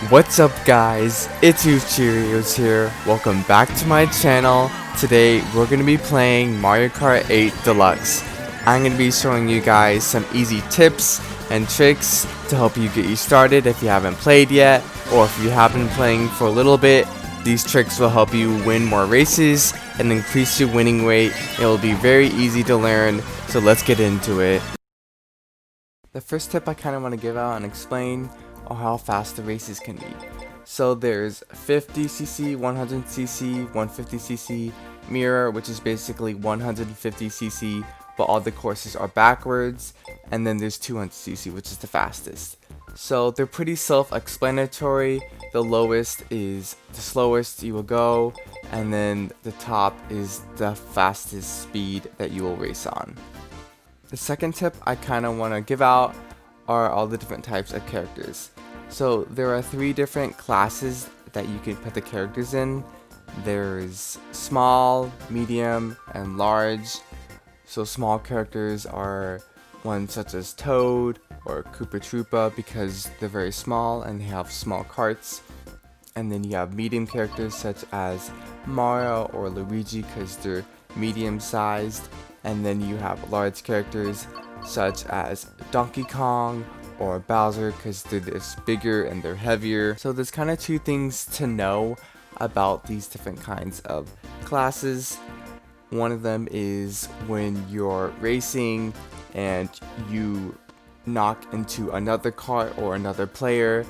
What's up guys, it's Cheerios here. Welcome back to my channel. Today we're going to be playing Mario Kart 8 Deluxe. I'm going to be showing you guys some easy tips and tricks to help you get you started if you haven't played yet, or if you have been playing for a little bit. These tricks will help you win more races and increase your winning rate. It will be very easy to learn, so let's get into it. The first tip I kind of want to give out and explain or how fast the races can be. So there's 50cc, 100cc, 150cc, mirror, which is basically 150cc, but all the courses are backwards, and then there's 200cc, which is the fastest. So they're pretty self-explanatory. The lowest is the slowest you will go, and then the top is the fastest speed that you will race on. The second tip I kind of want to give out are all the different types of characters. So there are 3 different classes that you can put the characters in. There's small, medium, and large. So small characters are ones such as Toad or Koopa Troopa because they're very small and they have small carts. And then you have medium characters such as Mario or Luigi because they're medium sized. And then you have large characters such as Donkey Kong or Bowser because they're just bigger and they're heavier. So there's kind of 2 things to know about these different kinds of classes. One of them is when you're racing and you knock into another cart or another player.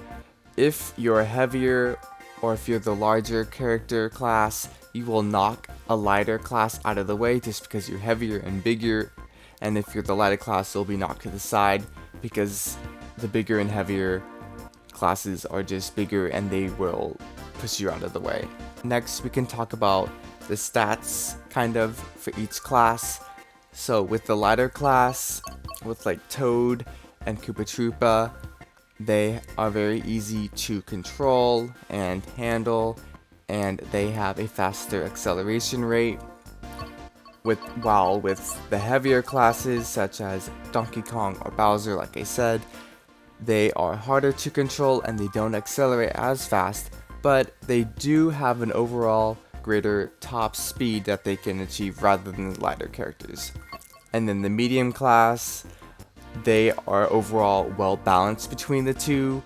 If you're heavier or if you're the larger character class, you will knock a lighter class out of the way just because you're heavier and bigger. And if you're the lighter class, you'll be knocked to the side because the bigger and heavier classes are just bigger and they will push you out of the way. Next, we can talk about the stats kind of for each class. So with the lighter class, with like Toad and Koopa Troopa, they are very easy to control and handle, and they have a faster acceleration rate. While with the heavier classes such as Donkey Kong or Bowser, like I said, they are harder to control and they don't accelerate as fast, but they do have an overall greater top speed that they can achieve rather than the lighter characters. And then the medium class, they are overall well balanced between the two.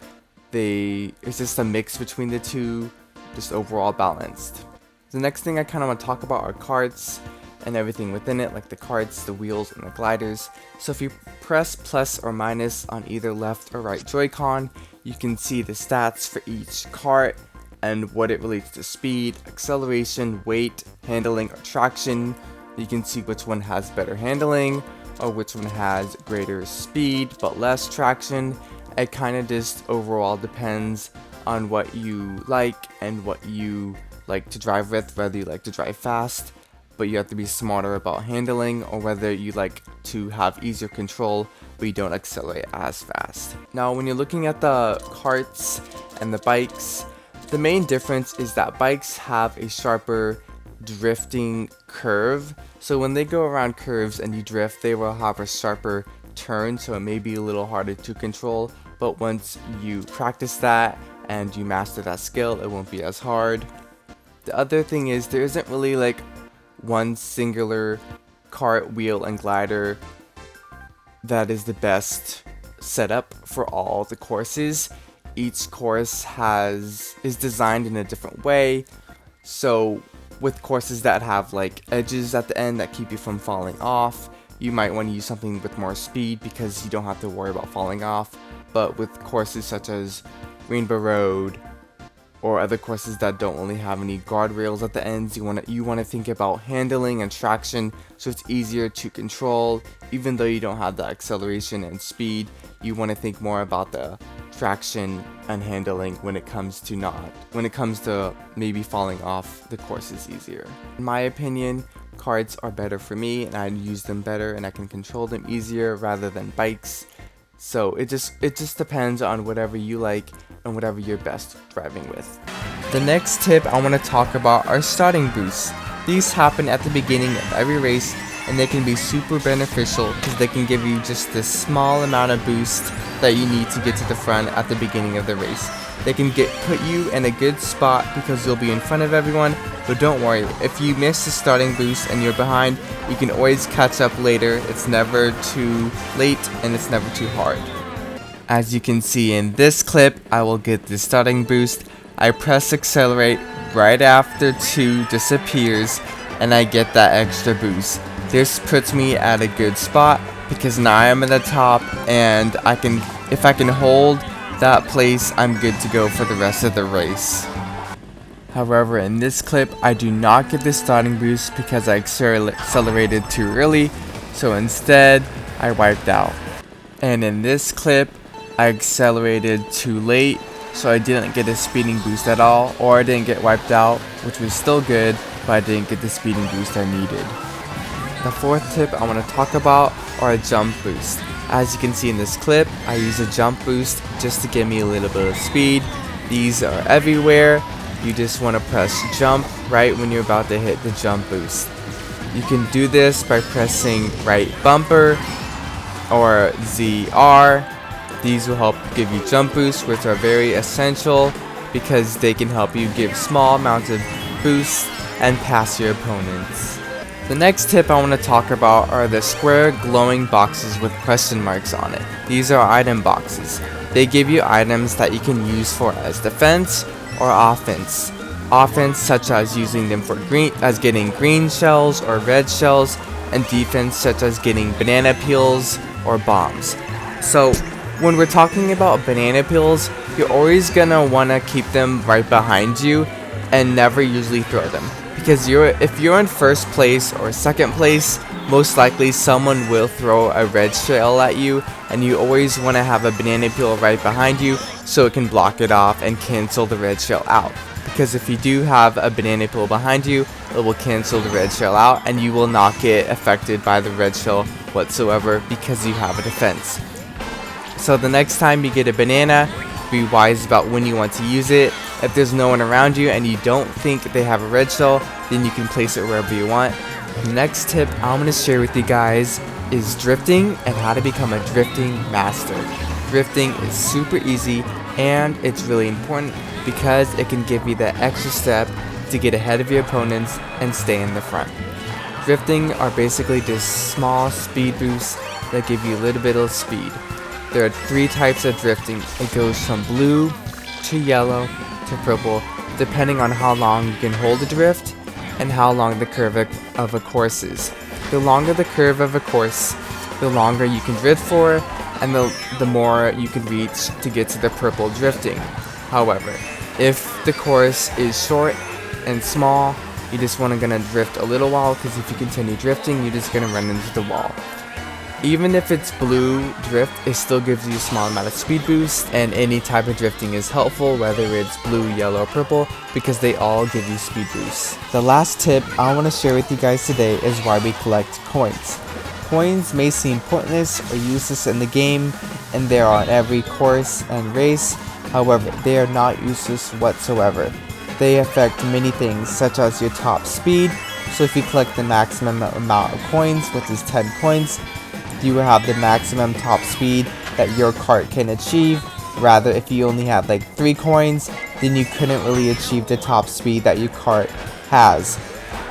It's just a mix between the two, just overall balanced. The next thing I kind of want to talk about are carts and everything within it, like the carts, the wheels, and the gliders. So if you press plus or minus on either left or right Joy-Con, you can see the stats for each cart and what it relates to: speed, acceleration, weight, handling, or traction. You can see which one has better handling or which one has greater speed but less traction. It kind of just overall depends on what you like and what you like to drive with, whether you like to drive fast but you have to be smarter about handling, or whether you like to have easier control but you don't accelerate as fast. Now when you're looking at the carts and the bikes, the main difference is that bikes have a sharper drifting curve. So when they go around curves and you drift, they will have a sharper turn, so it may be a little harder to control, but once you practice that and you master that skill, it won't be as hard. The other thing is there isn't really like one singular cart, wheel, and glider that is the best setup for all the courses. Each course is designed in a different way. So with courses that have like edges at the end that keep you from falling off, you might want to use something with more speed because you don't have to worry about falling off. But with courses such as Rainbow Road or other courses that don't really have any guardrails at the ends, you want to think about handling and traction, so it's easier to control. Even though you don't have the acceleration and speed, you want to think more about the traction and handling when it comes to maybe falling off. The course is easier. In my opinion, carts are better for me and I use them better and I can control them easier rather than bikes. So it just depends on whatever you like and whatever you're best driving with. The next tip I want to talk about are starting boosts. These happen at the beginning of every race and they can be super beneficial because they can give you just this small amount of boost that you need to get to the front at the beginning of the race. they can put you in a good spot because you'll be in front of everyone. But don't worry, if you miss the starting boost and you're behind, you can always catch up later. It's never too late and it's never too hard. As you can see in this clip, I will get the starting boost. I press accelerate right after 2 disappears and I get that extra boost. This puts me at a good spot because now I'm at the top, and if I can hold that place, I'm good to go for the rest of the race. However, in this clip, I do not get the starting boost because I accelerated too early, so instead, I wiped out. And in this clip, I accelerated too late, so I didn't get a speeding boost at all, or I didn't get wiped out, which was still good, but I didn't get the speeding boost I needed. The fourth tip I want to talk about are a jump boost. As you can see in this clip, I use a jump boost just to give me a little bit of speed. These are everywhere. You just want to press jump right when you're about to hit the jump boost. You can do this by pressing right bumper or ZR. These will help give you jump boosts, which are very essential because they can help you give small amounts of boosts and pass your opponents. The next tip I want to talk about are the square glowing boxes with question marks on it. These are item boxes. They give you items that you can use for as defense or offense. Offense such as using them for getting green shells or red shells, and defense such as getting banana peels or bombs. So when we're talking about banana peels, you're always gonna wanna keep them right behind you and never usually throw them. Because if you're in first place or second place, most likely someone will throw a red shell at you, and you always want to have a banana peel right behind you so it can block it off and cancel the red shell out. Because if you do have a banana peel behind you, it will cancel the red shell out and you will not get affected by the red shell whatsoever because you have a defense. So the next time you get a banana, be wise about when you want to use it. If there's no one around you and you don't think they have a red shell, then you can place it wherever you want. The next tip I'm going to share with you guys is drifting and how to become a drifting master. Drifting is super easy and it's really important because it can give you that extra step to get ahead of your opponents and stay in the front. Drifting are basically just small speed boosts that give you a little bit of speed. There are 3 types of drifting. It goes from blue to yellow to purple, depending on how long you can hold a drift and how long the curve of a course is. The longer the curve of a course, the longer you can drift for, and the more you can reach to get to the purple drifting. However, if the course is short and small, you just gonna drift a little while, because if you continue drifting, you're just gonna run into the wall. Even if it's blue drift, it still gives you a small amount of speed boost, and any type of drifting is helpful, whether it's blue, yellow, or purple, because they all give you speed boosts. The last tip I want to share with you guys today is why we collect coins. Coins may seem pointless or useless in the game, and they are on every course and race. However, they are not useless whatsoever. They affect many things, such as your top speed. So if you collect the maximum amount of coins, which is 10 coins, you will have the maximum top speed that your cart can achieve. Rather, if you only had like 3 coins, then you couldn't really achieve the top speed that your cart has.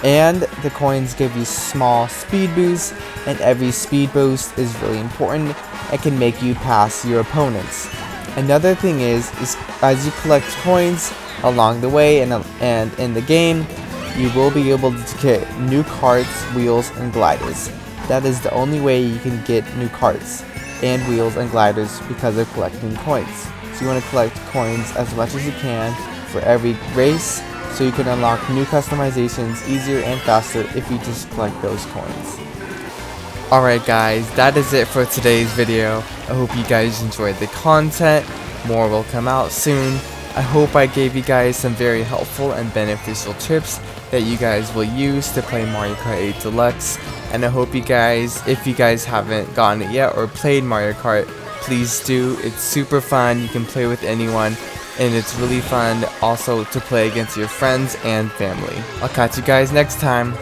And the coins give you small speed boosts, and every speed boost is really important. It can make you pass your opponents. Another thing is as you collect coins along the way and in the game, you will be able to get new carts, wheels, and gliders. That is the only way you can get new carts and wheels and gliders, because of collecting coins. So you want to collect coins as much as you can for every race, so you can unlock new customizations easier and faster if you just collect those coins. Alright guys, that is it for today's video. I hope you guys enjoyed the content. More will come out soon. I hope I gave you guys some very helpful and beneficial tips that you guys will use to play Mario Kart 8 Deluxe. And I hope you guys, if you guys haven't gotten it yet or played Mario Kart, please do. It's super fun. You can play with anyone, and it's really fun also to play against your friends and family. I'll catch you guys next time.